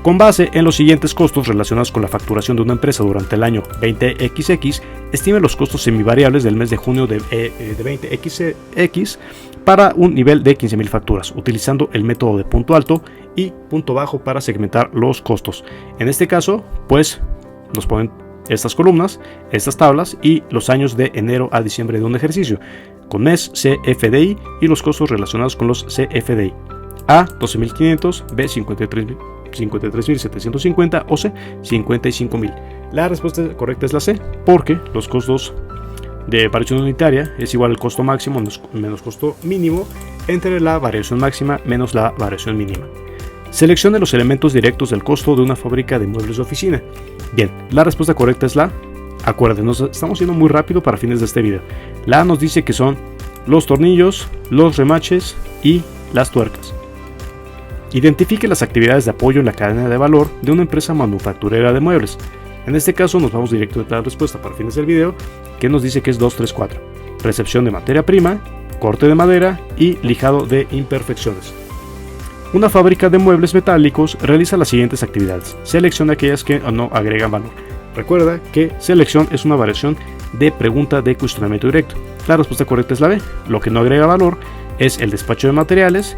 Con base en los siguientes costos relacionados con la facturación de una empresa durante el año 20XX, estime los costos semivariables del mes de junio de 20XX para un nivel de 15.000 facturas, utilizando el método de punto alto y punto bajo para segmentar los costos. En este caso, pues nos ponen estas columnas, estas tablas y los años de enero a diciembre de un ejercicio, con mes, CFDI y los costos relacionados con los CFDI. A 12.500, B 53.750 o C 55.000. La respuesta correcta es la C, porque los costos de variación unitaria es igual al costo máximo menos costo mínimo entre la variación máxima menos la variación mínima. Seleccione los elementos directos del costo de una fábrica de muebles de oficina. Bien, la respuesta correcta es la. Acuérdense, nos estamos yendo muy rápido para fines de este video. La A nos dice que son los tornillos, los remaches y las tuercas. Identifique las actividades de apoyo en la cadena de valor de una empresa manufacturera de muebles. En este caso nos vamos directo a la respuesta para fines del video, que nos dice que es 2, 3, 4. Recepción de materia prima, corte de madera y lijado de imperfecciones. Una fábrica de muebles metálicos realiza las siguientes actividades. Selecciona aquellas que no agregan valor. Recuerda que selección es una variación de pregunta de cuestionamiento directo. La respuesta correcta es la B. Lo que no agrega valor es el despacho de materiales,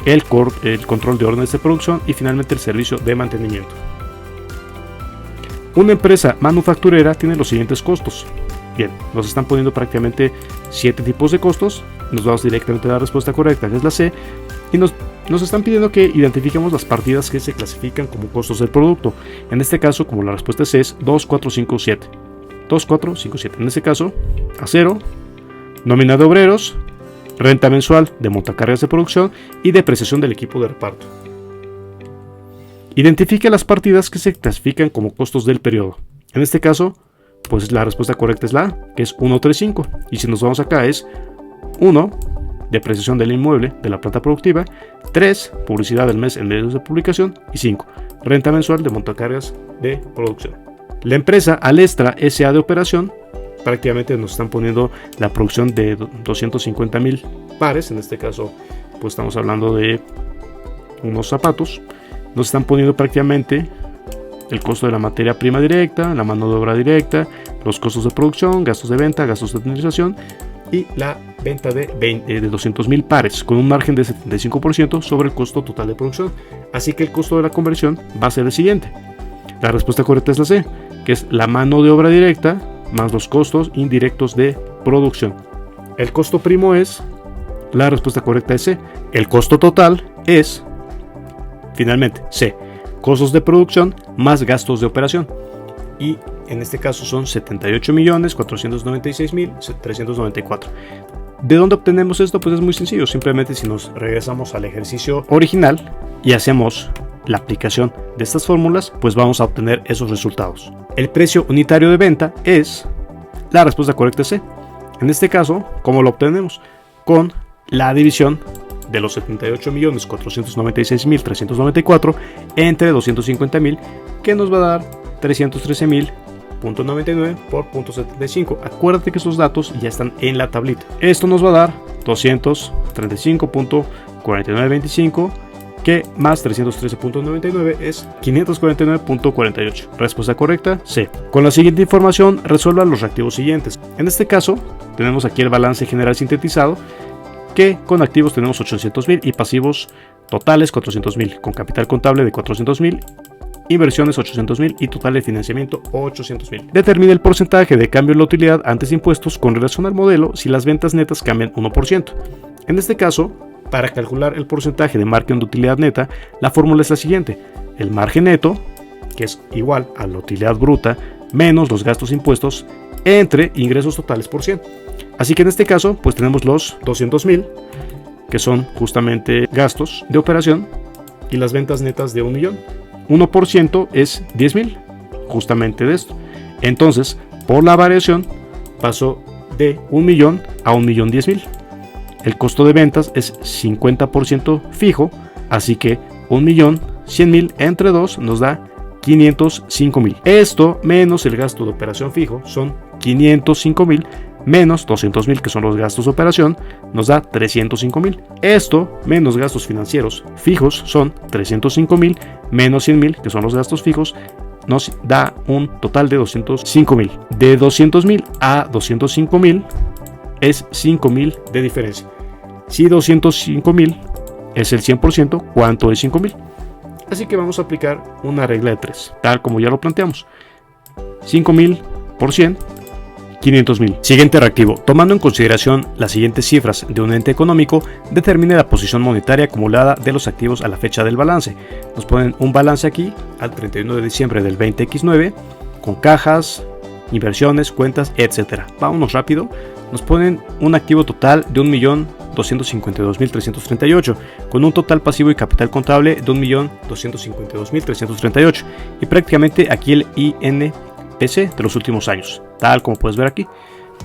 el control de órdenes de producción y finalmente el servicio de mantenimiento. Una empresa manufacturera tiene los siguientes costos. Bien, nos están poniendo prácticamente 7 tipos de costos. Nos vamos directamente a la respuesta correcta, que es la C, y nos están pidiendo que identifiquemos las partidas que se clasifican como costos del producto. En este caso, como la respuesta C es 2, 4, 5, 7. 2, 4, 5, 7. En este caso, acero, nómina de obreros, renta mensual de montacargas de producción y depreciación del equipo de reparto. Identifique las partidas que se clasifican como costos del periodo. En este caso, pues la respuesta correcta es la A, que es 1, 3, 5. Y si nos vamos acá es 1, depreciación del inmueble de la planta productiva, 3, publicidad del mes en medios de publicación y 5, renta mensual de montacargas de producción. La empresa Alestra S.A. de operación, prácticamente nos están poniendo la producción de 250.000 pares, en este caso pues estamos hablando de unos zapatos. Nos están poniendo prácticamente el costo de la materia prima directa, la mano de obra directa, los costos de producción, gastos de venta, gastos de administración y la venta de 200.000 pares con un margen de 75% sobre el costo total de producción. Así que el costo de la conversión va a ser el siguiente. La respuesta correcta es la C, que es la mano de obra directa más los costos indirectos de producción. El costo primo es, la respuesta correcta es C. El costo total es, finalmente, C. Costos de producción más gastos de operación. Y en este caso son 78.496.394. ¿De dónde obtenemos esto? Pues es muy sencillo. Simplemente si nos regresamos al ejercicio original y hacemos la aplicación de estas fórmulas, pues vamos a obtener esos resultados. El precio unitario de venta es, la respuesta correcta es C. En este caso, ¿cómo lo obtenemos? Con la división de los 78.496.394 entre 250.000, que nos va a dar 313.000.99 por 0.75. Acuérdate que esos datos ya están en la tablita. Esto nos va a dar 235.4925, que más 313.99 es 549.48. Respuesta correcta, C. Con la siguiente información resuelva los reactivos siguientes. En este caso, tenemos aquí el balance general sintetizado, que con activos tenemos 800.000 y pasivos totales 400.000, con capital contable de 400.000, inversiones 800.000 y total de financiamiento 800.000. Determine el porcentaje de cambio en la utilidad antes de impuestos con relación al modelo si las ventas netas cambian 1%. En este caso, para calcular el porcentaje de margen de utilidad neta, la fórmula es la siguiente: el margen neto, que es igual a la utilidad bruta menos los gastos impuestos entre ingresos totales por 100. Así que en este caso, pues tenemos los 200.000, que son justamente gastos de operación, y las ventas netas de 1 millón. 1% es 10.000, justamente de esto. Entonces, por la variación, pasó de 1 millón a 1.010.000. El costo de ventas es 50% fijo, así que 1.100.000 entre 2 nos da 505.000. Esto menos el gasto de operación fijo son 505.000 menos 200.000, que son los gastos de operación, nos da 305.000. Esto menos gastos financieros fijos son 305.000 menos 100.000, que son los gastos fijos, nos da un total de 205.000. De 200.000 a 205.000 es 5.000 de diferencia. Si 205.000 es el 100%, ¿cuánto es 5.000? Así que vamos a aplicar una regla de 3, tal como ya lo planteamos. 5.000 por 100, 500.000. Siguiente reactivo. Tomando en consideración las siguientes cifras de un ente económico, determine la posición monetaria acumulada de los activos a la fecha del balance. Nos ponen un balance aquí al 31 de diciembre del 20X9 con cajas, inversiones, cuentas, etc. Vámonos rápido. Nos ponen un activo total de 1.252.338 con un total pasivo y capital contable de 1.252.338 y prácticamente aquí el INPC de los últimos años, tal como puedes ver aquí.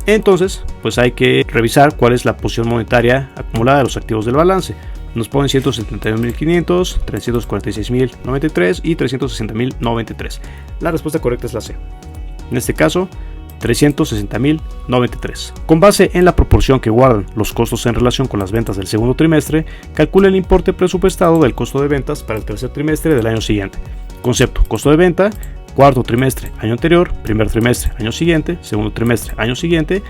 Entonces, pues hay que revisar cuál es la posición monetaria acumulada de los activos del balance. Nos ponen 171.500, 346.093 y 360.093. La respuesta correcta es la C. En este caso, 360.093. Con base en la proporción que guardan los costos en relación con las ventas del segundo trimestre, calcula el importe presupuestado del costo de ventas para el tercer trimestre del año siguiente. Concepto: costo de venta, cuarto trimestre, año anterior, primer trimestre, año siguiente, segundo trimestre, año siguiente.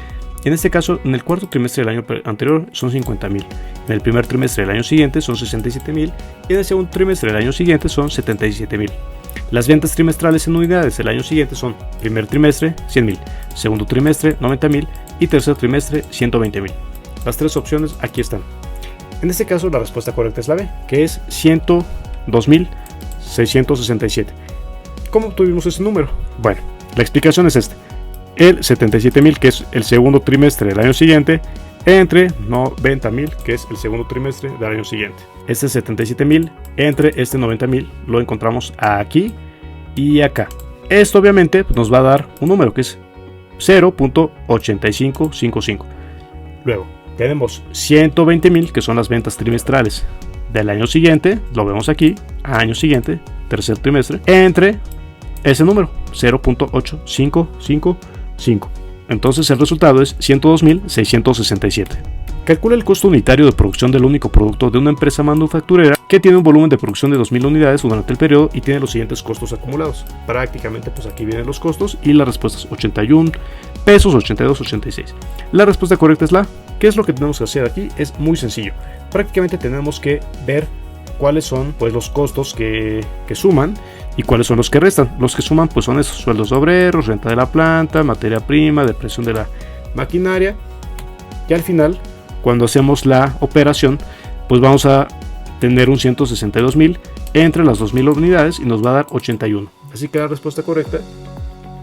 En este caso, en el cuarto trimestre del año anterior son 50.000, en el primer trimestre del año siguiente son 67.000 y en el segundo trimestre del año siguiente son 77.000. Las ventas trimestrales en unidades del año siguiente son: primer trimestre 100.000, segundo trimestre 90.000 y tercer trimestre 120.000. Las tres opciones aquí están. En este caso la respuesta correcta es la B, que es 102.667. ¿Cómo obtuvimos ese número? Bueno, la explicación es esta: el 77.000, que es el segundo trimestre del año siguiente, entre 90.000, que es el segundo trimestre del año siguiente. Este 77.000 entre este 90.000 lo encontramos aquí y acá. Esto obviamente nos va a dar un número que es 0.8555. Luego tenemos 120.000, que son las ventas trimestrales del año siguiente, lo vemos aquí, año siguiente, tercer trimestre, entre ese número 0.8555. Entonces el resultado es 102.667. Calcula el costo unitario de producción del único producto de una empresa manufacturera que tiene un volumen de producción de 2.000 unidades durante el periodo y tiene los siguientes costos acumulados. Prácticamente pues aquí vienen los costos y la respuesta es 81 pesos, 82, 86. La respuesta correcta es la. ¿Qué es lo que tenemos que hacer aquí? Es muy sencillo. Prácticamente tenemos que ver cuáles son pues los costos que suman y cuáles son los que restan. Los que suman pues son esos: sueldos de obreros, renta de la planta, materia prima, depreciación de la maquinaria. y al final, cuando hacemos la operación, pues vamos a tener un 162.000 entre las 2.000 unidades y nos va a dar 81. Así que la respuesta correcta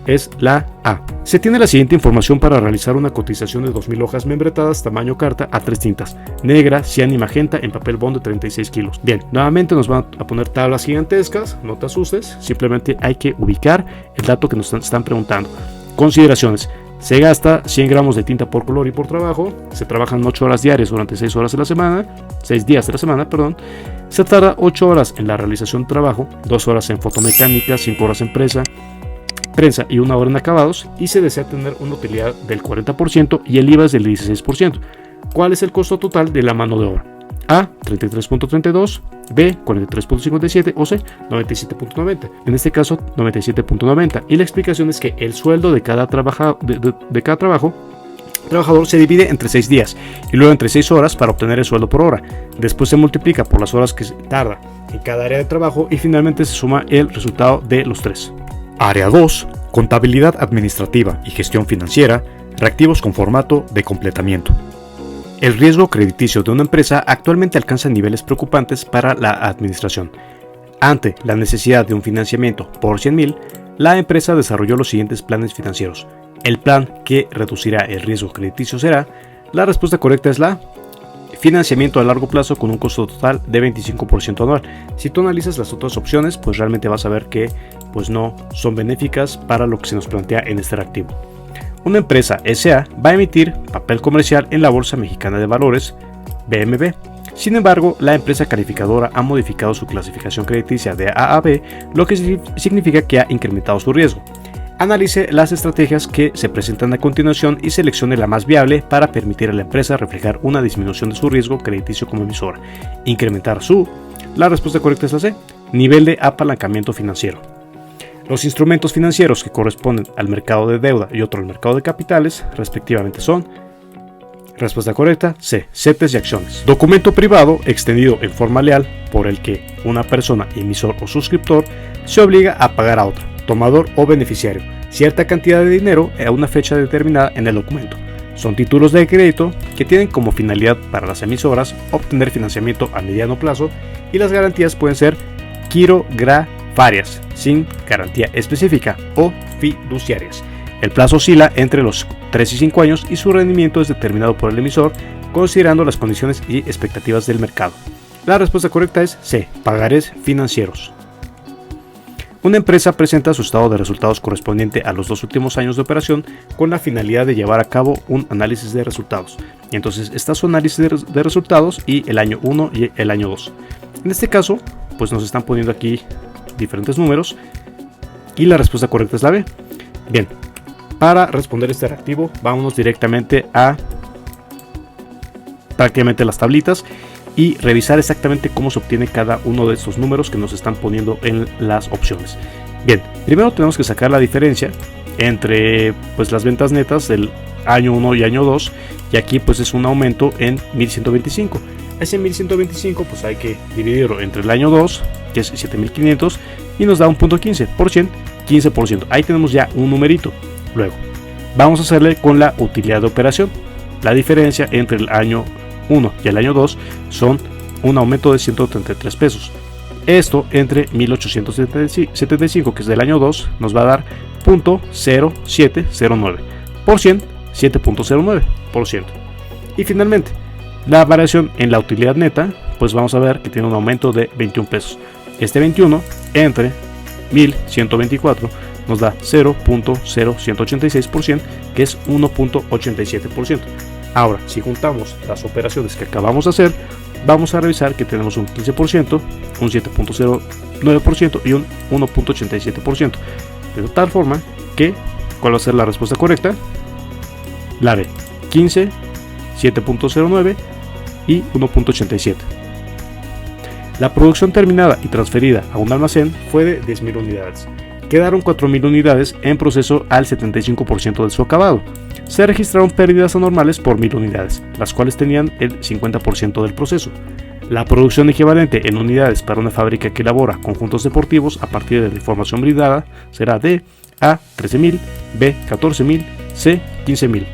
es la A. Se tiene la siguiente información para realizar una cotización de 2.000 hojas membretadas tamaño carta a 3 tintas, negra, cian y magenta en papel bond de 36 kilos. Bien, nuevamente nos van a poner tablas gigantescas, no te asustes, simplemente hay que ubicar el dato que nos están preguntando. Consideraciones. Se gasta 100 gramos de tinta por color y por trabajo, se trabajan 8 horas diarias durante 6 horas de la semana, 6 días de la semana, perdón. Se tarda 8 horas en la realización de trabajo, 2 horas en fotomecánica, 5 horas en prensa y 1 hora en acabados, y se desea tener una utilidad del 40% y el IVA es del 16%. ¿Cuál es el costo total de la mano de obra? A, 33.32, B, 43.57 o C, 97.90. En este caso, 97.90. Y la explicación es que el sueldo de cada trabajador se divide entre 6 días y luego entre 6 horas para obtener el sueldo por hora. Después se multiplica por las horas que se tarda en cada área de trabajo y finalmente se suma el resultado de los 3. Área 2. Contabilidad administrativa y gestión financiera. Reactivos con formato de completamiento. El riesgo crediticio de una empresa actualmente alcanza niveles preocupantes para la administración. Ante la necesidad de un financiamiento por 100.000, la empresa desarrolló los siguientes planes financieros. El plan que reducirá el riesgo crediticio será, la respuesta correcta es la financiamiento a largo plazo con un costo total de 25% anual. Si tú analizas las otras opciones, pues realmente vas a ver que pues no son benéficas para lo que se nos plantea en este reactivo. Una empresa SA va a emitir papel comercial en la Bolsa Mexicana de Valores, BMV. Sin embargo, la empresa calificadora ha modificado su clasificación crediticia de A a B, lo que significa que ha incrementado su riesgo. Analice las estrategias que se presentan a continuación y seleccione la más viable para permitir a la empresa reflejar una disminución de su riesgo crediticio como emisora. Incrementar su... La respuesta correcta es la C, nivel de apalancamiento financiero. Los instrumentos financieros que corresponden al mercado de deuda y otro al mercado de capitales, respectivamente son, respuesta correcta, C, CETES y acciones. Documento privado extendido en forma leal por el que una persona, emisor o suscriptor, se obliga a pagar a otro, tomador o beneficiario, cierta cantidad de dinero a una fecha determinada en el documento. Son títulos de crédito que tienen como finalidad para las emisoras obtener financiamiento a mediano plazo y las garantías pueden ser quirografarias, sin garantía específica, o fiduciarias. El plazo oscila entre los 3 y 5 años y su rendimiento es determinado por el emisor considerando las condiciones y expectativas del mercado. La respuesta correcta es C, pagarés financieros. Una empresa presenta su estado de resultados correspondiente a los 2 últimos años de operación con la finalidad de llevar a cabo un análisis de resultados. Y entonces está su análisis de resultados y el año 1 y el año 2. En este caso, pues nos están poniendo aquí diferentes números y la respuesta correcta es la B. Bien, para responder este reactivo, vámonos directamente a prácticamente las tablitas y revisar exactamente cómo se obtiene cada uno de estos números que nos están poniendo en las opciones. Bien, primero tenemos que sacar la diferencia entre pues las ventas netas del año 1 y año 2 y aquí pues es un aumento en 1125. Ese 1125 pues hay que dividirlo entre el año 2, que es 7500, y nos da un punto 15%, 15%. Ahí tenemos ya un numerito. Luego, vamos a hacerle con la utilidad de operación. La diferencia entre el año 1 y el año 2 son un aumento de 133 pesos. Esto entre 1875, que es del año 2, nos va a dar 0.0709%, 7.09%. Y finalmente, la variación en la utilidad neta, pues vamos a ver que tiene un aumento de 21 pesos. Este 21 entre 1124 nos da 0.0186%, que es 1.87%. Ahora, si juntamos las operaciones que acabamos de hacer, vamos a revisar que tenemos un 15%, un 7.09% y un 1.87%. De tal forma que, ¿cuál va a ser la respuesta correcta? La B, 15, 7.09 y 1.87. La producción terminada y transferida a un almacén fue de 10.000 unidades. Quedaron 4.000 unidades en proceso al 75% de su acabado. Se registraron pérdidas anormales por 1.000 unidades, las cuales tenían el 50% del proceso. La producción equivalente en unidades para una fábrica que elabora conjuntos deportivos a partir de la información brindada será de A, 13.000, B, 14.000, C, 15.000.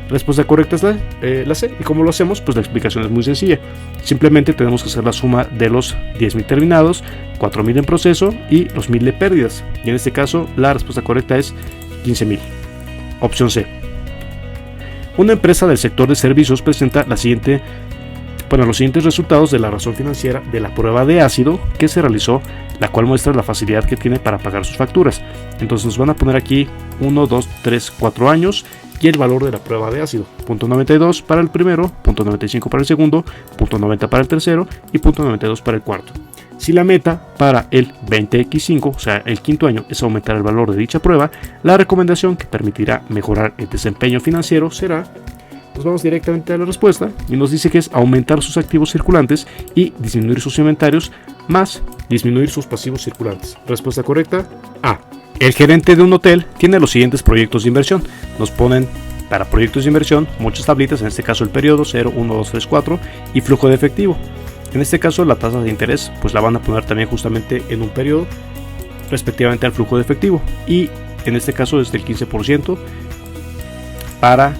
Respuesta correcta es la C. ¿Y cómo lo hacemos? Pues la explicación es muy sencilla. Simplemente tenemos que hacer la suma de los 10.000 terminados, 4.000 en proceso y los 1.000 de pérdidas. Y en este caso la respuesta correcta es 15.000. Opción C. Una empresa del sector de servicios presenta los siguientes resultados de la razón financiera de la prueba de ácido que se realizó, la cual muestra la facilidad que tiene para pagar sus facturas. Entonces nos van a poner aquí 1, 2, 3, 4 años y el valor de la prueba de ácido. .92 para el primero, .95 para el segundo, .90 para el tercero y .92 para el cuarto. Si la meta para el 20X5, o sea el quinto año, es aumentar el valor de dicha prueba, la recomendación que permitirá mejorar el desempeño financiero será, nos vamos directamente a la respuesta y nos dice que es aumentar sus activos circulantes y disminuir sus inventarios más disminuir sus pasivos circulantes. Respuesta correcta, A. El gerente de un hotel tiene los siguientes proyectos de inversión. Nos ponen para proyectos de inversión muchas tablitas, en este caso el periodo 0, 1, 2, 3, 4 y flujo de efectivo. En este caso la tasa de interés pues la van a poner también justamente en un periodo respectivamente al flujo de efectivo y en este caso es del 15% para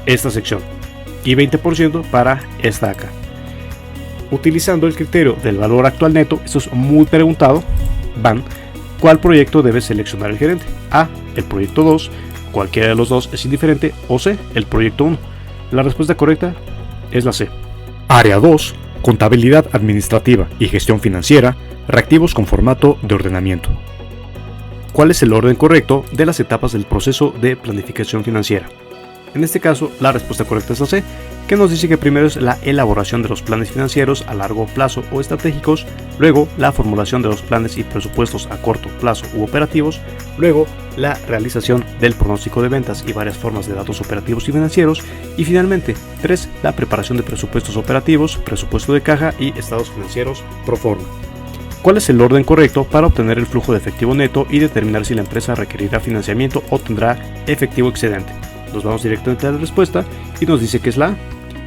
esta sección y 20% para esta acá. Utilizando el criterio del valor actual neto, esto es muy preguntado, ¿cuál proyecto debe seleccionar el gerente? A, el proyecto 2, cualquiera de los dos es indiferente, o C, el proyecto 1. La respuesta correcta es la C. Área 2. Contabilidad administrativa y gestión financiera, reactivos con formato de ordenamiento. ¿Cuál es el orden correcto de las etapas del proceso de planificación financiera? En este caso, la respuesta correcta es la C, que nos dice que primero es la elaboración de los planes financieros a largo plazo o estratégicos, luego la formulación de los planes y presupuestos a corto plazo u operativos, luego la realización del pronóstico de ventas y varias formas de datos operativos y financieros, y finalmente 3. La preparación de presupuestos operativos, presupuesto de caja y estados financieros pro forma. ¿Cuál es el orden correcto para obtener el flujo de efectivo neto y determinar si la empresa requerirá financiamiento o tendrá efectivo excedente? Nos vamos directamente a la respuesta y nos dice que es la A.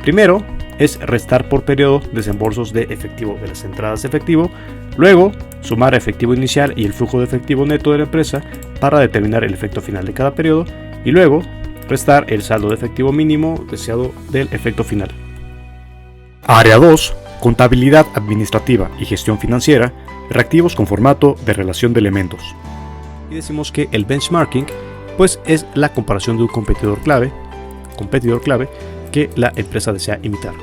Primero es restar por periodo desembolsos de efectivo de las entradas de efectivo, luego sumar efectivo inicial y el flujo de efectivo neto de la empresa para determinar el efecto final de cada periodo y luego restar el saldo de efectivo mínimo deseado del efecto final. Área 2. Contabilidad administrativa y gestión financiera, reactivos con formato de relación de elementos. Y decimos que el benchmarking pues es la comparación de un competidor clave que la empresa desea imitar.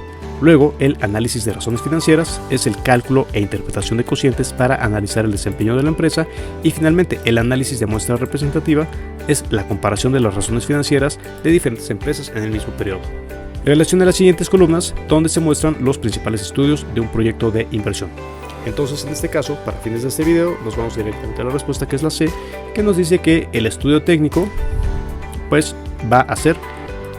Luego, el análisis de razones financieras es el cálculo e interpretación de cocientes para analizar el desempeño de la empresa. Y finalmente, el análisis de muestra representativa es la comparación de las razones financieras de diferentes empresas en el mismo periodo. Relaciona las siguientes columnas donde se muestran los principales estudios de un proyecto de inversión. Entonces, en este caso, para fines de este video, nos vamos directamente a la respuesta que es la C, que nos dice que el estudio técnico pues va a ser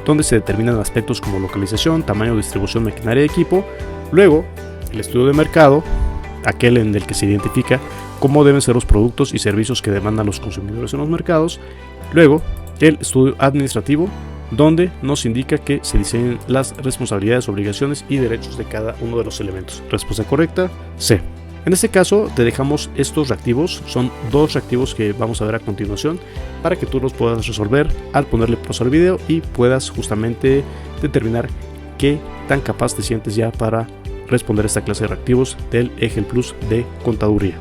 donde se determinan aspectos como localización, tamaño, distribución, maquinaria y equipo. Luego, el estudio de mercado, aquel en el que se identifica cómo deben ser los productos y servicios que demandan los consumidores en los mercados. Luego, el estudio administrativo, donde nos indica que se diseñen las responsabilidades, obligaciones y derechos de cada uno de los elementos. Respuesta correcta, C. En este caso te dejamos estos reactivos, son dos reactivos que vamos a ver a continuación para que tú los puedas resolver al ponerle pausa al video y puedas justamente determinar qué tan capaz te sientes ya para responder esta clase de reactivos del EGEL Plus de Contaduría.